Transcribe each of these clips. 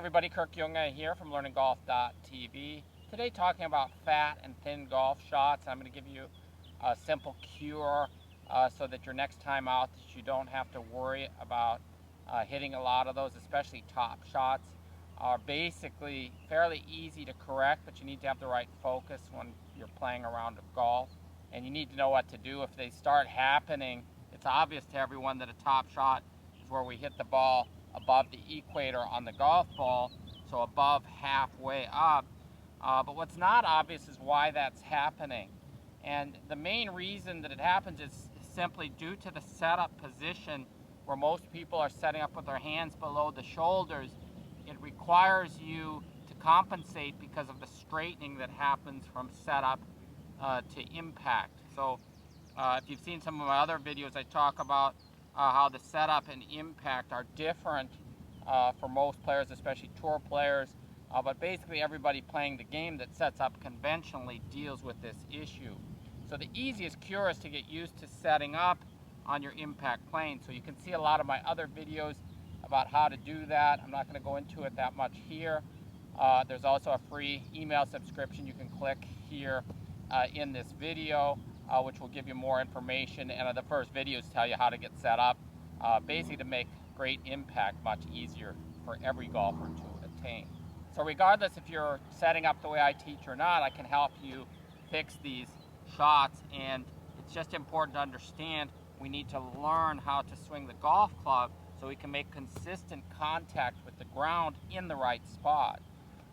everybody, Kirk Junge here from LearningGolf.tv. Today talking about fat and thin golf shots. I'm going to give you a simple cure so that your next time out that you don't have to worry about hitting a lot of those, especially top shots. Are basically fairly easy to correct, but you need to have the right focus when you're playing a round of golf. And you need to know what to do. If they start happening, it's obvious to everyone that a top shot is where we hit the ball above the equator on the golf ball, so above halfway up. But what's not obvious is why that's happening. And the main reason that it happens is simply due to the setup position where most people are setting up with their hands below the shoulders. It requires you to compensate because of the straightening that happens from setup to impact. So if you've seen some of my other videos, I talk about how the setup and impact are different for most players, especially tour players. But basically everybody playing the game that sets up conventionally deals with this issue. So the easiest cure is to get used to setting up on your impact plane. So you can see a lot of my other videos about how to do that. I'm not going to go into it that much here. There's also a free email subscription you can click here in this video, which will give you more information. And the first videos tell you how to get set up, basically to make great impact much easier for every golfer to attain. So regardless if you're setting up the way I teach or not, I can help you fix these shots. And it's just important to understand we need to learn how to swing the golf club so we can make consistent contact with the ground in the right spot.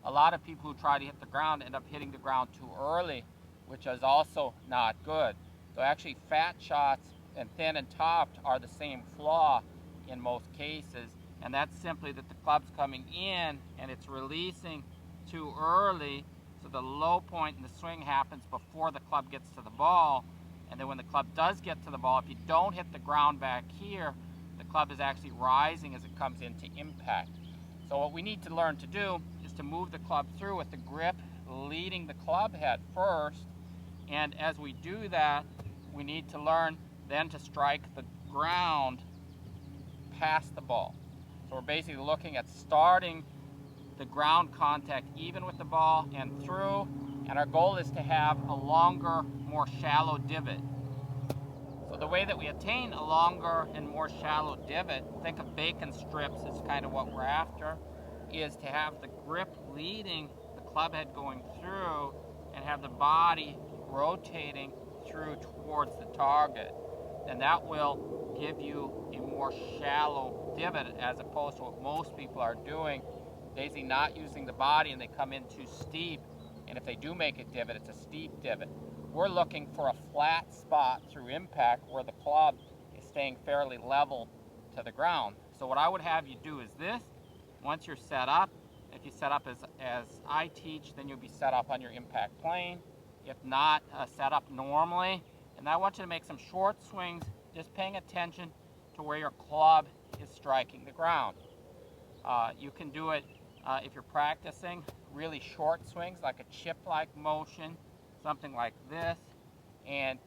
A lot of people who try to hit the ground end up hitting the ground too early, which is also not good. So actually fat shots and thin and topped are the same flaw in most cases, and that's simply that the club's coming in and it's releasing too early, so the low point in the swing happens before the club gets to the ball, and then when the club does get to the ball, if you don't hit the ground back here, the club is actually rising as it comes into impact. So what we need to learn to do is to move the club through with the grip leading the club head first, and as we do that, we need to learn then to strike the ground past the ball. So we're basically looking at starting the ground contact even with the ball and through, and our goal is to have a longer, more shallow divot. So the way that we attain a longer and more shallow divot, think of bacon strips as kind of what we're after, is to have the grip leading the club head going through and have the body rotating through towards the target. And that will give you a more shallow divot as opposed to what most people are doing, basically not using the body, and they come in too steep, and if they do make a divot, it's a steep divot. We're looking for a flat spot through impact where the club is staying fairly level to the ground. So what I would have you do is this. Once you're set up, if you set up as I teach, then you'll be set up on your impact plane. If not, set up normally. And I want you to make some short swings, just paying attention to where your club is striking the ground. You can do it if you're practicing really short swings, like a chip-like motion, something like this. And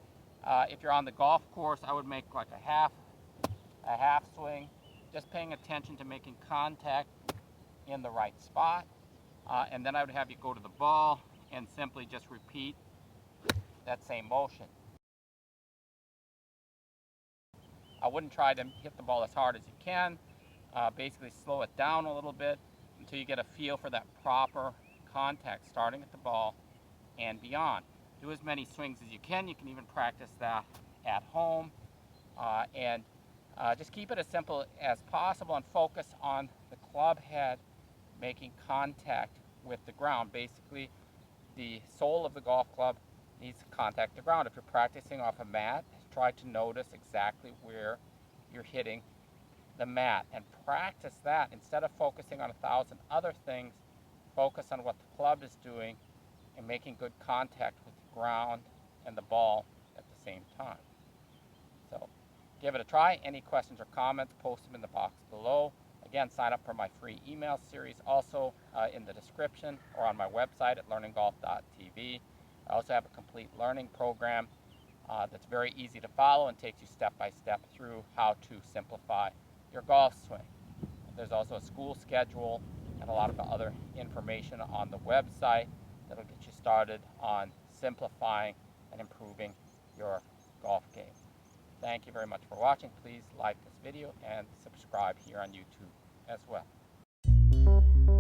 if you're on the golf course, I would make like a half swing, just paying attention to making contact in the right spot. And then I would have you go to the ball and simply just repeat that same motion. I wouldn't try to hit the ball as hard as you can. Basically slow it down a little bit until you get a feel for that proper contact starting at the ball and beyond. Do as many swings as you can. You can even practice that at home. And just keep it as simple as possible and focus on the club head making contact with the ground. Basically, the sole of the golf club needs to contact the ground. If you're practicing off a mat, try to notice exactly where you're hitting the mat and practice that. Instead of focusing on 1,000 other things, focus on what the club is doing and making good contact with the ground and the ball at the same time. So give it a try. Any questions or comments, post them in the box below. Again, sign up for my free email series also in the description or on my website at learninggolf.tv. I also have a complete learning program that's very easy to follow and takes you step by step through how to simplify your golf swing. There's also a school schedule and a lot of other information on the website that'll get you started on simplifying and improving your golf game. Thank you very much for watching. Please like this video and subscribe here on YouTube as well.